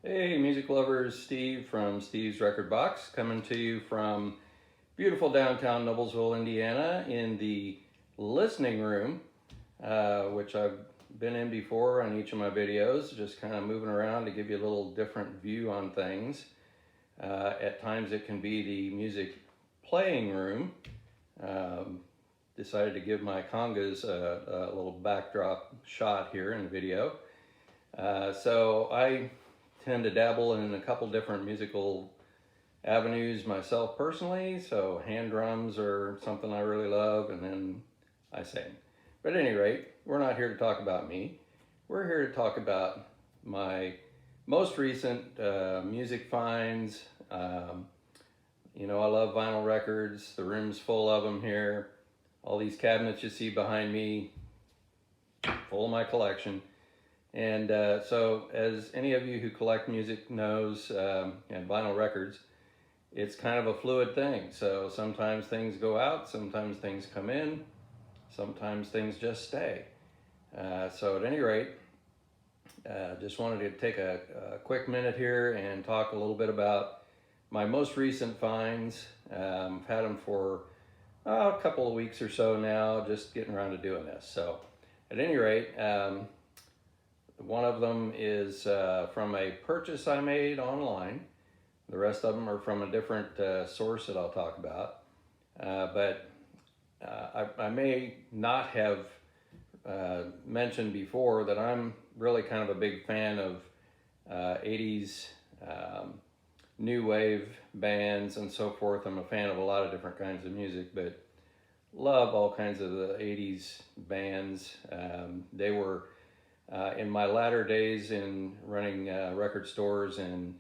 Hey, music lovers, Steve from Steve's Record Box, coming to you from beautiful downtown Noblesville, Indiana, in the listening room, which I've been in before on each of my videos, just kind of moving around to give you a little different view on things. At times it can be the music playing room. Um, Decided to give my congas a little backdrop shot here in the video. So I tend to dabble in a couple different musical avenues myself personally. So hand drums are something I really love, and then I sing. But at any rate, we're not here to talk about me. We're here to talk about my most recent music finds. I love vinyl records. The room's full of them here. All these cabinets you see behind me, full of my collection. And so, as any of you who collect music knows, and vinyl records, it's kind of a fluid thing. So sometimes things go out, sometimes things come in, sometimes things just stay. So at any rate, just wanted to take a quick minute here and talk a little bit about my most recent finds. I've had them for a couple of weeks or so now, just getting around to doing this. So at any rate, one of them is from a purchase I made online. The rest of them are from a different source that I'll talk about. But I may not have mentioned before that I'm really kind of a big fan of 80s new wave bands and so forth. I'm a fan of a lot of different kinds of music, but love all kinds of the 80s bands. They were in my latter days in running record stores in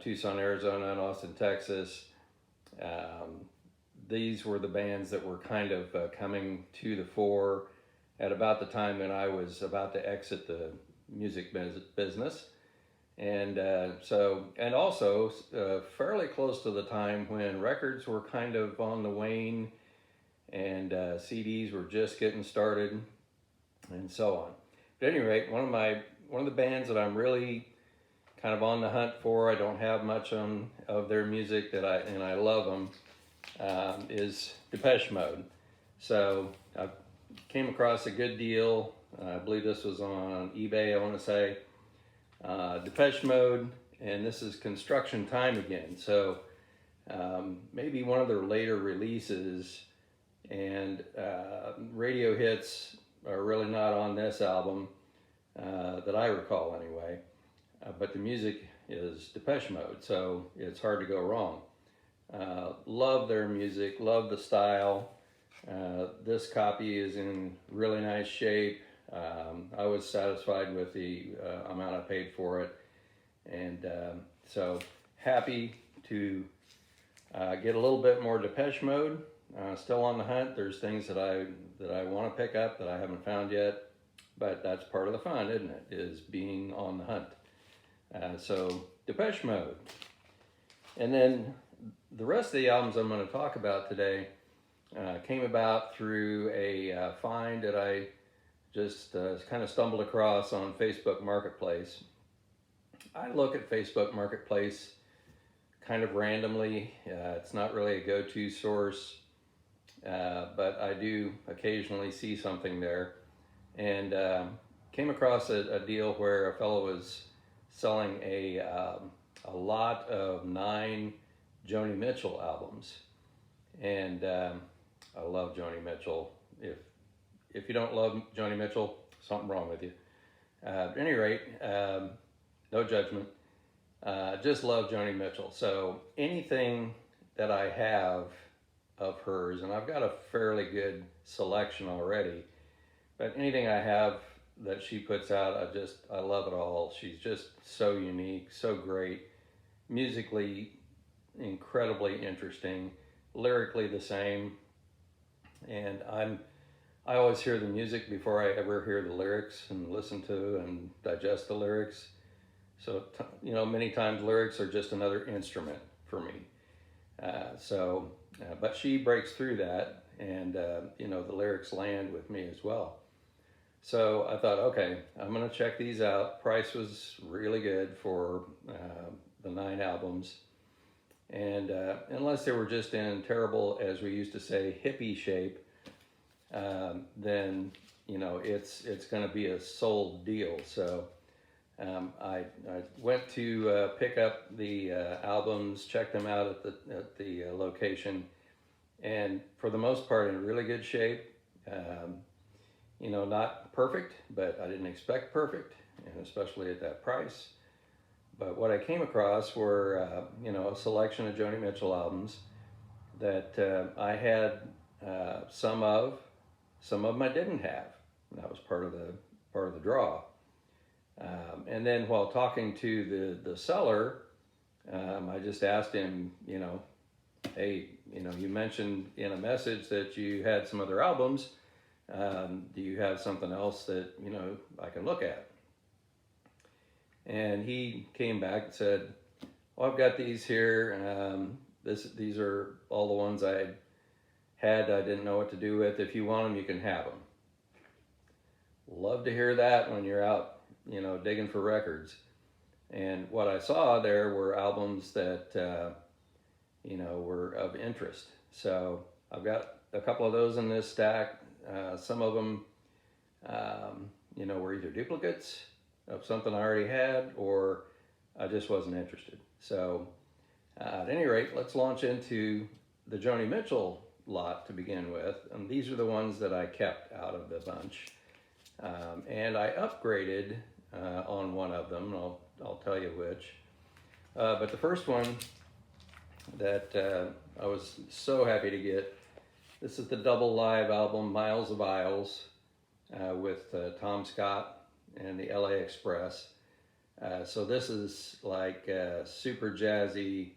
Tucson, Arizona and Austin, Texas. These were the bands that were kind of coming to the fore at about the time that I was about to exit the music business. And also fairly close to the time when records were kind of on the wane and CDs were just getting started and so on. But at any rate, one of the bands that I'm really kind of on the hunt for, I don't have much of their music and I love them, is Depeche Mode. So I came across a good deal. I believe this was on eBay, I want to say. Depeche Mode, and this is Construction Time Again. So maybe one of their later releases, and radio hits are really not on this album that I recall anyway. But the music is Depeche Mode, so it's hard to go wrong. Love their music, love the style. This copy is in really nice shape. I was satisfied with the amount I paid for it, and so happy to get a little bit more Depeche Mode. Still on the hunt. There's things that I want to pick up that I haven't found yet, but that's part of the fun, isn't it? Is being on the hunt. So Depeche Mode, and then the rest of the albums I'm going to talk about today came about through a find that I just kind of stumbled across on Facebook Marketplace. I look at Facebook Marketplace kind of randomly. It's not really a go-to source, but I do occasionally see something there, and came across a deal where a fellow was selling a lot of 9 Joni Mitchell albums, and I love Joni Mitchell. If you don't love Joni Mitchell, something wrong with you. At any rate, no judgment. Just love Joni Mitchell. So anything that I have of hers, and I've got a fairly good selection already, but anything I have that she puts out, I love it all. She's just so unique, so great, musically incredibly interesting, lyrically the same, and I always hear the music before I ever hear the lyrics and listen to and digest the lyrics. So many times lyrics are just another instrument for me. But she breaks through that, and the lyrics land with me as well. So I thought, okay, I'm gonna check these out. Price was really good for the 9 albums, and unless they were just in terrible, as we used to say, hippie shape, then it's going to be a sold deal. So I went to pick up the albums, check them out at the location, and for the most part in really good shape. Not perfect, but I didn't expect perfect, and especially at that price. But what I came across were a selection of Joni Mitchell albums that I had some of. Some of them I didn't have. And that was part of the draw. And then while talking to the seller, I just asked him, hey, you mentioned in a message that you had some other albums. Do you have something else that I can look at? And he came back and said, well, I've got these here. These are all the ones I didn't know what to do with. If you want them, you can have them. Love to hear that when you're out, digging for records. And what I saw there were albums that, were of interest. So I've got a couple of those in this stack. Some of them, were either duplicates of something I already had, or I just wasn't interested. So at any rate, let's launch into the Joni Mitchell lot to begin with. And these are the ones that I kept out of the bunch. And I upgraded on one of them. I'll tell you which. But the first one that I was so happy to get, this is the double live album, Miles of Aisles, with Tom Scott and the LA Express. So this is like super jazzy,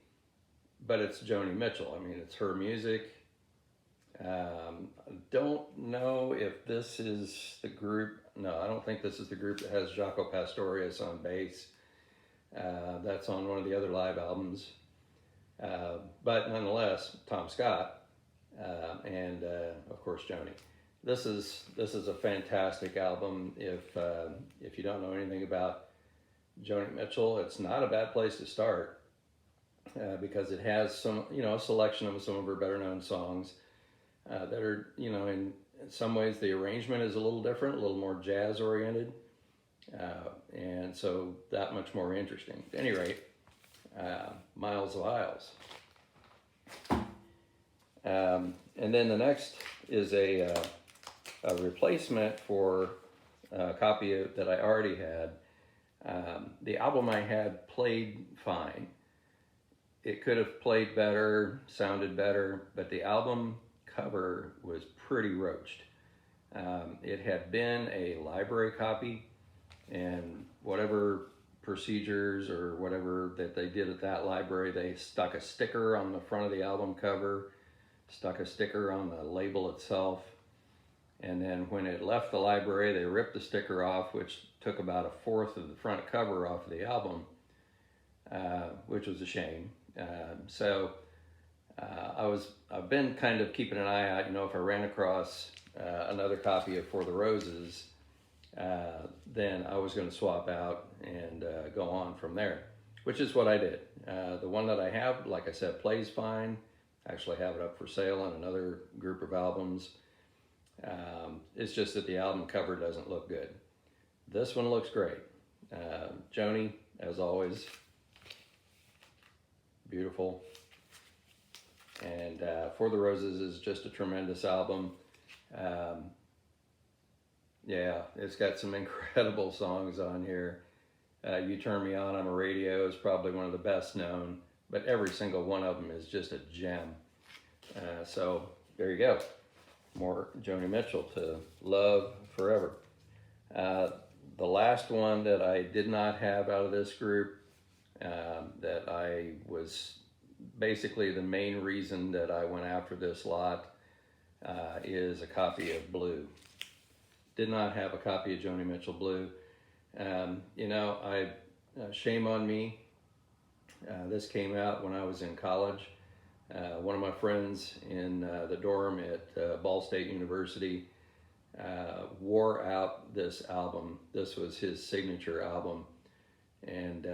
but it's Joni Mitchell. I mean, it's her music. Don't know if this is the group. No, I don't think this is the group that has Jaco Pastorius on bass. That's on one of the other live albums. But nonetheless, Tom Scott, and of course Joni. This is a fantastic album. If you don't know anything about Joni Mitchell, it's not a bad place to start because it has some, a selection of some of her better known songs that are, in some ways the arrangement is a little different, a little more jazz oriented, and so that much more interesting. At any rate, Miles of Aisles. And then the next is a replacement for a copy that I already had. The album I had played fine. It could have played better, sounded better, but the album cover was pretty roached. It had been a library copy, and whatever procedures or whatever that they did at that library, they stuck a sticker on the front of the album cover, stuck a sticker on the label itself, and then when it left the library, they ripped the sticker off, which took about 1/4 of the front cover off of the album, which was a shame. I've been kind of keeping an eye out, if I ran across another copy of For the Roses, then I was going to swap out and go on from there, which is what I did. The one that I have, like I said, plays fine. I actually have it up for sale on another group of albums. It's just that the album cover doesn't look good. This one looks great. Joni, as always, beautiful. And For the Roses is just a tremendous album. Yeah, it's got some incredible songs on here. You Turn Me On, I'm a Radio is probably one of the best known, but every single one of them is just a gem. So there you go. More Joni Mitchell to love forever. The last one that I did not have out of this group, that I was basically the main reason that I went after this lot, is a copy of Blue. Did not have a copy of Joni Mitchell Blue. Shame on me. This came out when I was in college. One of my friends in the dorm at Ball State University wore out this album. This was his signature album. And,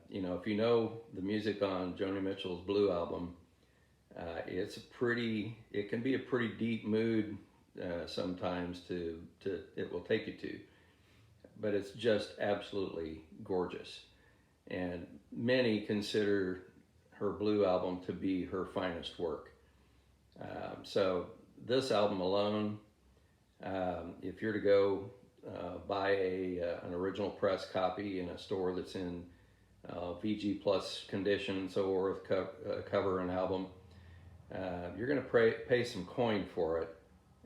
if you know the music on Joni Mitchell's Blue album, it can be a pretty deep mood sometimes it will take you to. But it's just absolutely gorgeous. And many consider her Blue album to be her finest work. So this album alone, if you're to go buy an original press copy in a store that's in VG Plus condition, so worth cover an album, you're going to pay some coin for it,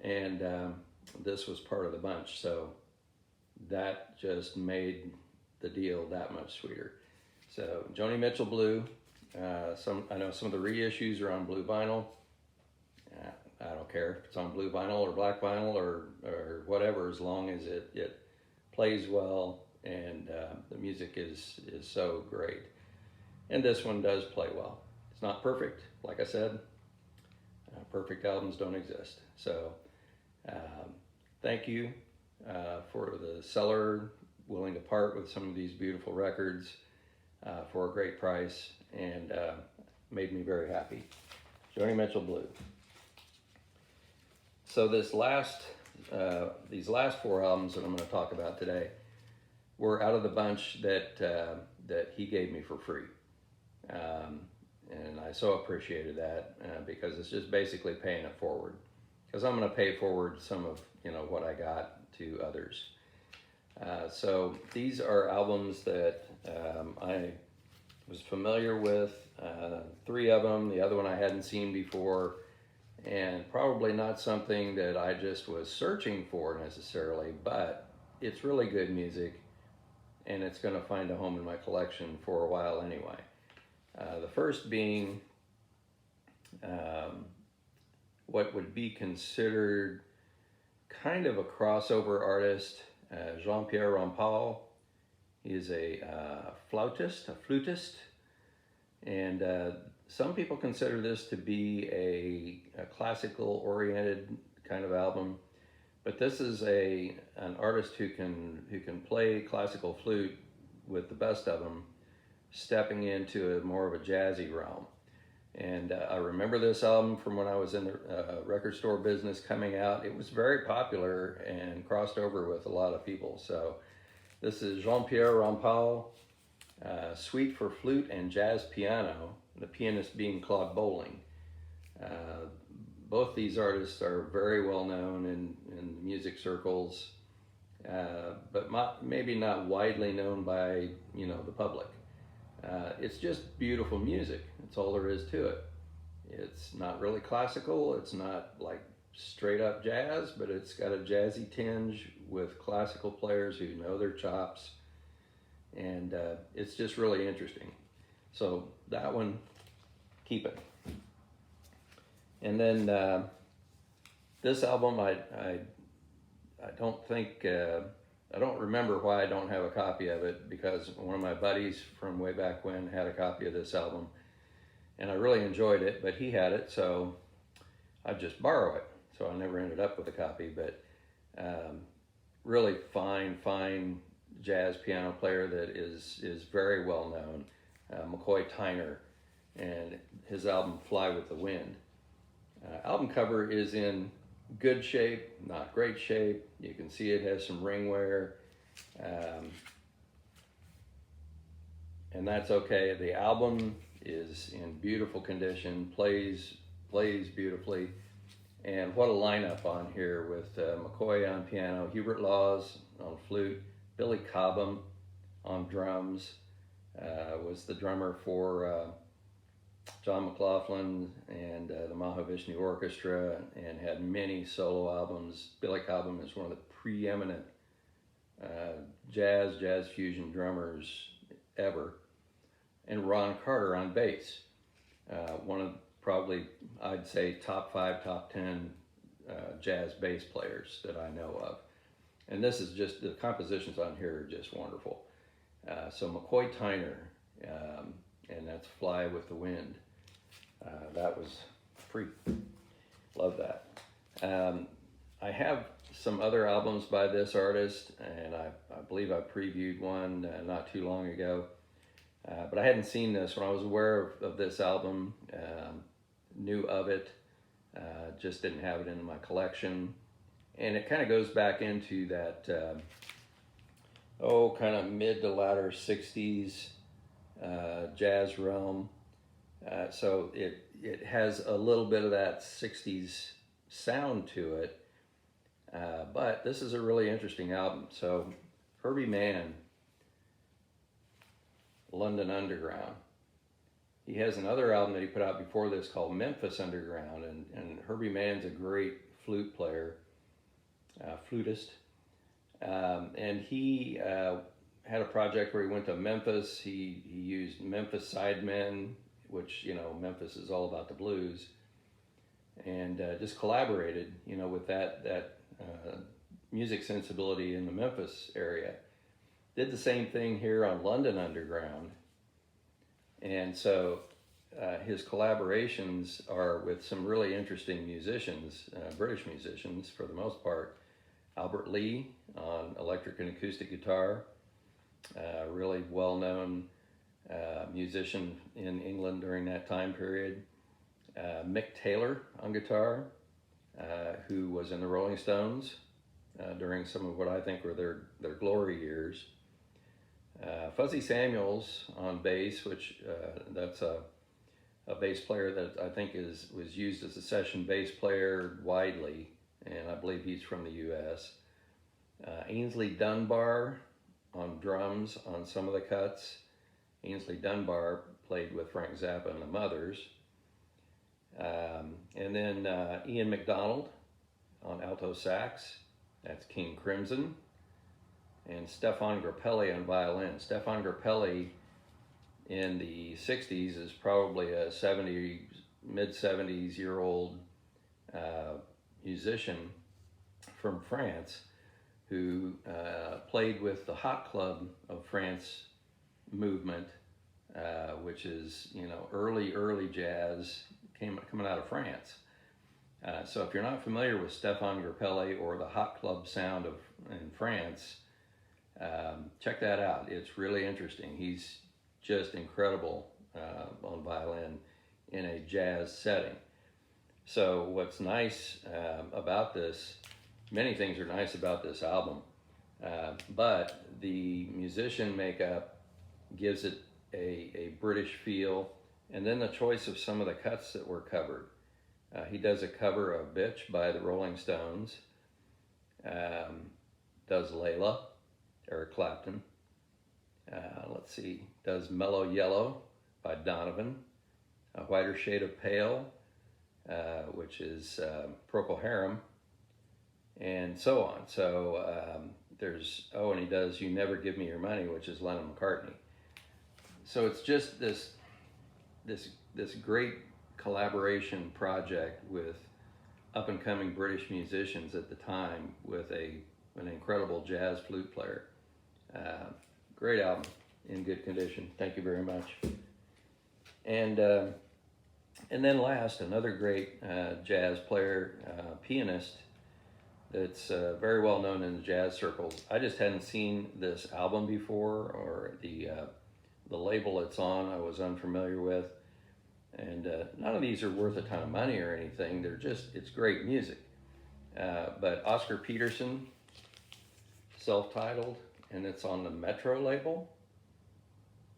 and this was part of the bunch, so that just made the deal that much sweeter. So Joni Mitchell Blue, I know some of the reissues are on blue vinyl. I don't care if it's on blue vinyl or black vinyl or whatever, as long as it plays well and the music is so great. And this one does play well. It's not perfect, like I said. Perfect albums don't exist. So thank you for the seller willing to part with some of these beautiful records for a great price, and made me very happy. Joni Mitchell Blue. So these last 4 albums that I'm going to talk about today were out of the bunch that he gave me for free, and I so appreciated that because it's just basically paying it forward. Because I'm going to pay forward some of what I got to others. So these are albums that I was familiar with. 3 of them. The other one I hadn't seen before. And probably not something that I just was searching for necessarily, but it's really good music, and it's going to find a home in my collection for a while anyway. The first being what would be considered kind of a crossover artist, Jean-Pierre Rampal. He is a flutist, and some people consider this to be a classical-oriented kind of album, but this is an artist who can play classical flute with the best of them, stepping into more of a jazzy realm. And I remember this album from when I was in the record store business coming out. It was very popular and crossed over with a lot of people. So this is Jean-Pierre Rampal, Suite for Flute and Jazz Piano, the pianist being Claude Bolling. Both these artists are very well known in music circles, but maybe not widely known by the public. It's just beautiful music. That's all there is to it. It's not really classical. It's not like straight up jazz, but it's got a jazzy tinge with classical players who know their chops, and it's just really interesting. So that one, keep it. And then this album, I don't think, I don't remember why I don't have a copy of it, because one of my buddies from way back when had a copy of this album, and I really enjoyed it, but he had it, so I'd just borrow it. So I never ended up with a copy, but really fine jazz piano player that is very well known, McCoy Tyner, and his album Fly with the Wind. Album cover is in good shape, not great shape. You can see it has some ring wear, and that's okay. The album is in beautiful condition, plays beautifully, and what a lineup on here with McCoy on piano, Hubert Laws on flute, Billy Cobham on drums, was the drummer for John McLaughlin and the Mahavishnu Orchestra, and had many solo albums. Billy Cobham is one of the preeminent jazz fusion drummers ever. And Ron Carter on bass, one of probably, I'd say, top 5, top 10 jazz bass players that I know of. And this is just, the compositions on here are just wonderful. So McCoy Tyner, and that's Fly with the Wind. That was free. Love that. I have some other albums by this artist, and I believe I previewed one not too long ago. But I hadn't seen this. When I was aware of this album, knew of it, just didn't have it in my collection. And it kind of goes back into that, kind of mid to latter 60s jazz realm. So it has a little bit of that 60s sound to it. But this is a really interesting album. So Herbie Mann, London Underground. He has another album that he put out before this called Memphis Underground, and Herbie Mann's a great flute player, flutist, and he had a project where he went to Memphis. He used Memphis Sidemen, which, you know, Memphis is all about the blues, and just collaborated, you know, with that music sensibility in the Memphis area. Did the same thing here on London Underground. And so his collaborations are with some really interesting musicians, British musicians for the most part. Albert Lee on electric and acoustic guitar, really well-known musician in England during that time period. Mick Taylor on guitar, who was in the Rolling Stones during some of what I think were their glory years. Fuzzy Samuels on bass, which that's a bass player that I think was used as a session bass player widely, and I believe he's from the U.S. Ainsley Dunbar on drums on some of the cuts. Ainsley Dunbar played with Frank Zappa and the Mothers. And then Ian MacDonald on alto sax, that's King Crimson. And Stefan Grappelli on violin. Stefan Grappelli in the 60s is probably a mid-70s year old musician from France who played with the Hot Club of France movement, which is, you know, early jazz coming out of France. So if you're not familiar with Stefan Grappelli or the Hot Club sound in France, check that out. It's really interesting. He's just incredible on violin in a jazz setting. So what's nice about this, many things are nice about this album, but the musician makeup gives it a British feel, and then the choice of some of the cuts that were covered. He does a cover of Bitch by the Rolling Stones, does Layla, Eric Clapton. Let's see, does Mellow Yellow by Donovan, A Whiter Shade of Pale, which is Procol Harum, and so on. So and he does You Never Give Me Your Money, which is Lennon McCartney. So it's just this great collaboration project with up-and-coming British musicians at the time with an incredible jazz flute player. Great album, in good condition. Thank you very much. And then last, another great jazz player, pianist that's very well known in the jazz circles. I just hadn't seen this album before, or the label it's on I was unfamiliar with. And none of these are worth a ton of money or anything. It's great music. But Oscar Peterson, self-titled, and it's on the Metro label,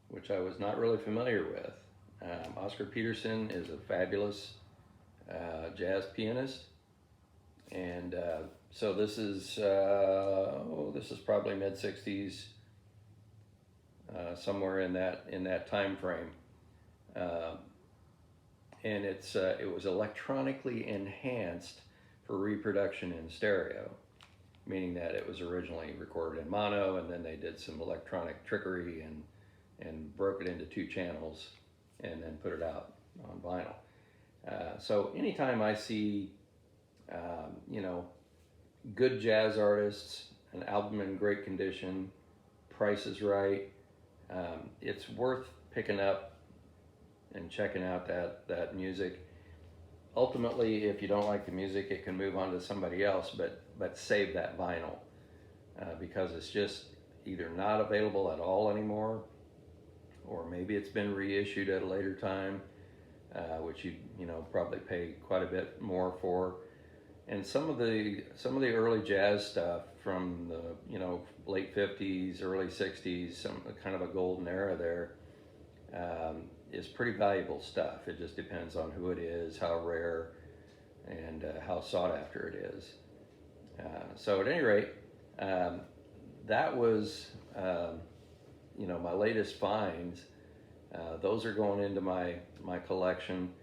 which I was not really familiar with. Oscar Peterson is a fabulous jazz pianist, and so this is probably mid-60s, somewhere in that time frame, and it was electronically enhanced for reproduction in stereo, meaning that it was originally recorded in mono, and then they did some electronic trickery and broke it into 2 channels and then put it out on vinyl. So anytime I see, good jazz artists, an album in great condition, price is right, it's worth picking up and checking out that music. ultimately, if you don't like the music, it can move on to somebody else, but save that vinyl because it's just either not available at all anymore, or maybe it's been reissued at a later time, which you know probably pay quite a bit more for. And some of the early jazz stuff from the late 50s, early 60s, some kind of a golden era there, is pretty valuable stuff. It just depends on who it is, how rare, and how sought after it is. So at any rate, that was my latest finds. Those are going into my collection.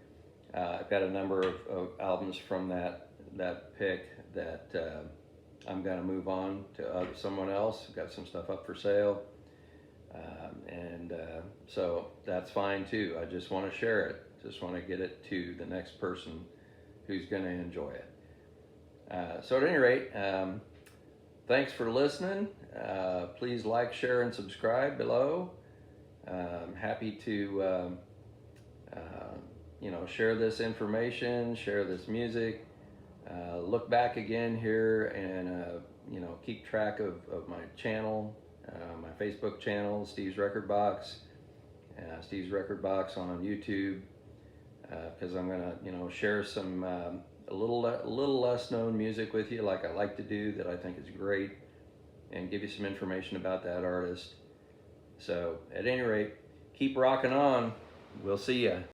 I've got a number of albums from that pick that I'm going to move on to someone else. I've got some stuff up for sale, and so that's fine too. I just want to share it. Just want to get it to the next person who's going to enjoy it. So at any rate, thanks for listening. Please like, share, and subscribe below. I'm happy to share this information, share this music. Look back again here and keep track of my channel, my Facebook channel, Steve's Record Box, Steve's Record Box on YouTube, because I'm gonna share some a little less known music with you, like I like to do, that I think is great, and give you some information about that artist. So at any rate, keep rocking on. We'll see ya.